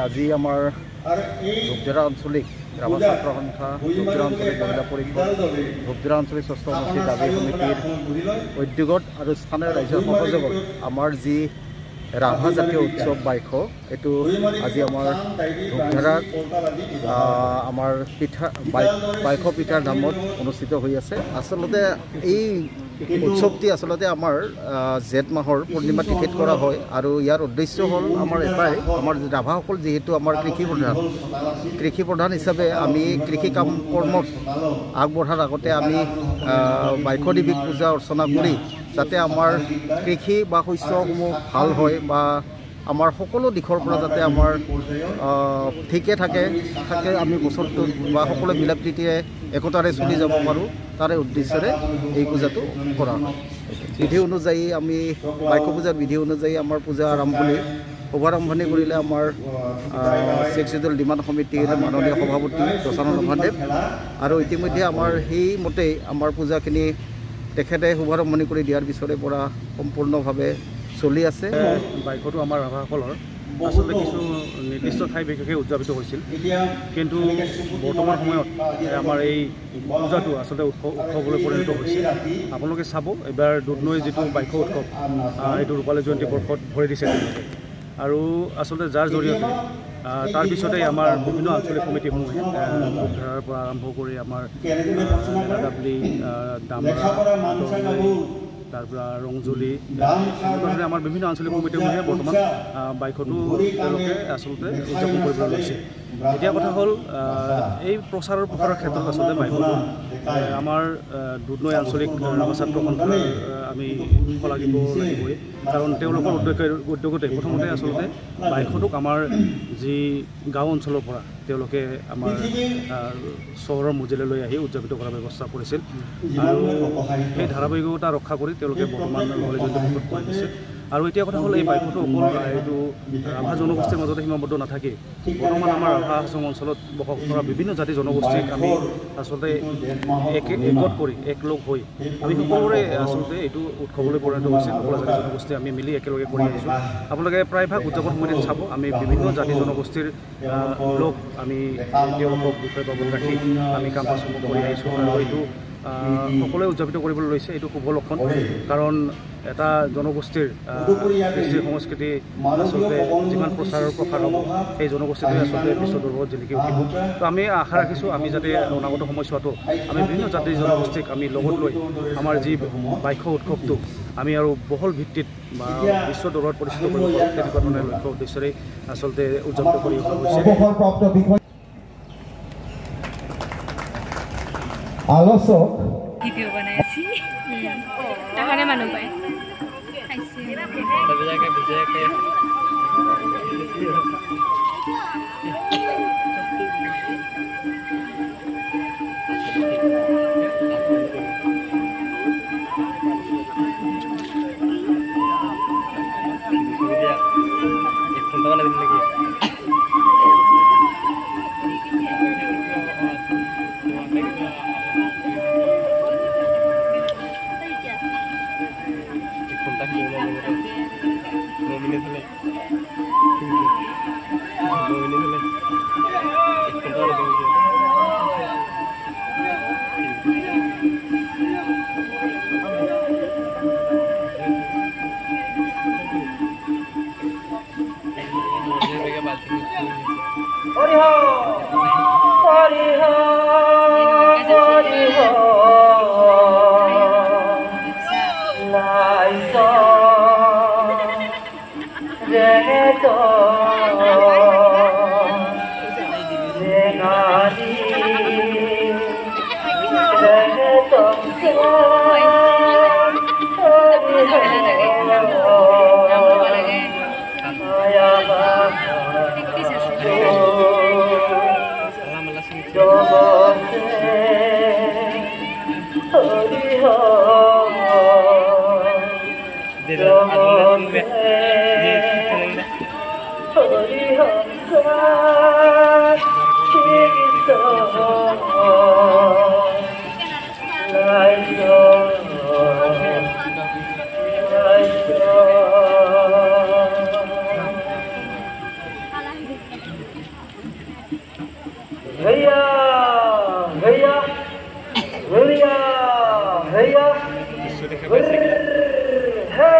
আজি আমাৰ ধূপধাৰা আঞ্চলিক ৰাভা ছাত্ৰ সন্থা ধূপধাৰা আঞ্চলিক মহিলা পৰিষদ ধূপধাৰা আঞ্চলিক ষষ্ঠ সমষ্টি দাবী সমিতিৰ উদ্যোগত আৰু স্থানীয় ৰাইজৰ সহযোগত আমাৰ যি ৰাভা জাতীয় উৎসৱ বাইশ এইটো আজি আমাৰ ধূপধাৰাত আমাৰ বাইশ পিঠাৰ নামত অনুষ্ঠিত হৈ আছে। আচলতে এই উৎসৱটি আচলতে আমাৰ জেঠ মাহৰ পূৰ্ণিমা তিথিত কৰা হয় আৰু ইয়াৰ উদ্দেশ্য হ'ল আমাৰ এটাই, আমাৰ ৰাভাসকল যিহেতু আমাৰ কৃষি প্ৰধান হিচাপে আমি কৃষি কৰ্মত আগবঢ়াৰ আগতে আমি বাইশ দেৱীক পূজা অৰ্চনা কৰি যাতে আমাৰ কৃষি বা শস্যসমূহ ভাল হয় বা আমাৰ সকলো দিশৰ পৰা যাতে আমাৰ ঠিকে থাকে আমি বছৰটোত বা সকলো মিলা প্ৰীতিৰে একতাৰে চলি যাব পাৰোঁ, তাৰে উদ্দেশ্যৰে এই পূজাটো কৰা হয়। বিধি অনুযায়ী আমি বাইশ পূজাৰ বিধি অনুযায়ী আমাৰ পূজা শুভাৰম্ভণি কৰিলে আমাৰ ছেক্সুৱেল ডিমাণ্ড সমিতিৰ মাননীয় সভাপতি প্ৰচাৰণ ৰভাদেৱ আৰু ইতিমধ্যে আমাৰ সেইমতেই আমাৰ পূজাখিনি তেখেতে শুভাৰম্ভণি কৰি দিয়াৰ পিছৰে পৰা সম্পূৰ্ণভাৱে চলি আছে। বাইকতো আমাৰ ৰাভাসকলৰ আচলতে কিছু নিৰ্দিষ্ট ঠাই বিশেষে উদযাপিত হৈছিল, কিন্তু বৰ্তমান সময়ত আমাৰ এই পূজাটো আচলতে উৎসৱলৈ পৰিণত হৈছে। আপোনালোকে চাব, এইবাৰ দুধনৈ যিটো বাইশ উৎসৱ এইটো ৰূপালী জয়ন্তী বৰ্ষত ভৰি দিছে তেওঁলোকে, আৰু আচলতে যাৰ জৰিয়তে তাৰপিছতে আমাৰ বিভিন্ন আঞ্চলিক সমিতিসমূহে ধূপধাৰাৰ পৰা আৰম্ভ কৰি আমাৰ মেলাডাবলি ডামৰা তাৰপৰা ৰংজুলি এনেধৰণে আমাৰ বিভিন্ন আঞ্চলিক কমিটিসমূহে বৰ্তমান বাইকতো তেওঁলোকে আচলতে উদযাপন কৰিবলৈ লৈছে। এতিয়া কথা হ'ল এই প্ৰচাৰৰ ক্ষেত্ৰত আচলতে বাইকতো আমাৰ দুধনৈ আঞ্চলিক ৰাভা ছাত্ৰ সন্থাৰ আমি শলাগিব লাগিবই, কাৰণ তেওঁলোকৰ উদ্যোগতে প্ৰথমতে আচলতে বাইকটোক আমাৰ যি গাঁও অঞ্চলৰ পৰা তেওঁলোকে আমাৰ চহৰৰ মজিলৈ লৈ আহি উদযাপিত কৰাৰ ব্যৱস্থা কৰিছিল আৰু সেই ধাৰাবাহিকতা ৰক্ষা কৰি তেওঁলোকে বৰ্তমান ৰূপালী জয়ন্তী বৰ্ষত কৰি দিছে। আৰু এতিয়া কথা হ'ল এই বাইকটো অকল এইটো ৰাভা জনগোষ্ঠীৰ মাজতে সীমাবদ্ধ নাথাকে, বৰ্তমান আমাৰ ৰাভা হাছং অঞ্চলত বসবাস কৰা বিভিন্ন জাতি জনগোষ্ঠীক আমি আচলতে একত কৰি একলগ হৈ আমি সকলোৰে আচলতে এইটো উৎসৱলৈ পৰিণত হৈছে। সকলো জাতি জনগোষ্ঠী আমি মিলি একেলগে কৰি আহিছোঁ। আপোনালোকে প্ৰায়ভাগ উদযাপন সমিতিত চাব, আমি বিভিন্ন জাতি জনগোষ্ঠীৰ লোক আমি তেওঁলোকক বিষয় বাবদ ৰাখি আমি কাম কাজসমূহ কৰি আহিছোঁ আৰু এইটো সকলোৱে উদযাপিত কৰিবলৈ লৈছে। এইটো শুভ লক্ষণ, কাৰণ এটা জনগোষ্ঠীৰ কৃষ্টি সংস্কৃতি আচলতে যিমান প্ৰসাৰ হ'ব সেই জনগোষ্ঠীটোৱে আচলতে বিশ্ব দৰবাৰত জিলিকি উঠিব। তো আমি আশা ৰাখিছোঁ আমি যাতে অনাগত সময়ছোৱাতো আমি বিভিন্ন জাতি জনগোষ্ঠীক আমি লগত লৈ আমাৰ যি বাইশ উৎসৱটো আমি আৰু বহল ভিত্তিত বা বিশ্ব দৰবাৰত প্ৰতিষ্ঠিত কৰিব পাৰোঁ, তেনেকুৱা ধৰণৰ লক্ষ্য উদ্দেশ্যেৰে আচলতে উদযাপিত কৰি অহা হৈছে। আলোচক ভিডিও বনাইছি তাহাৰে মানুহ পায় भैया भैया भैया भैया हे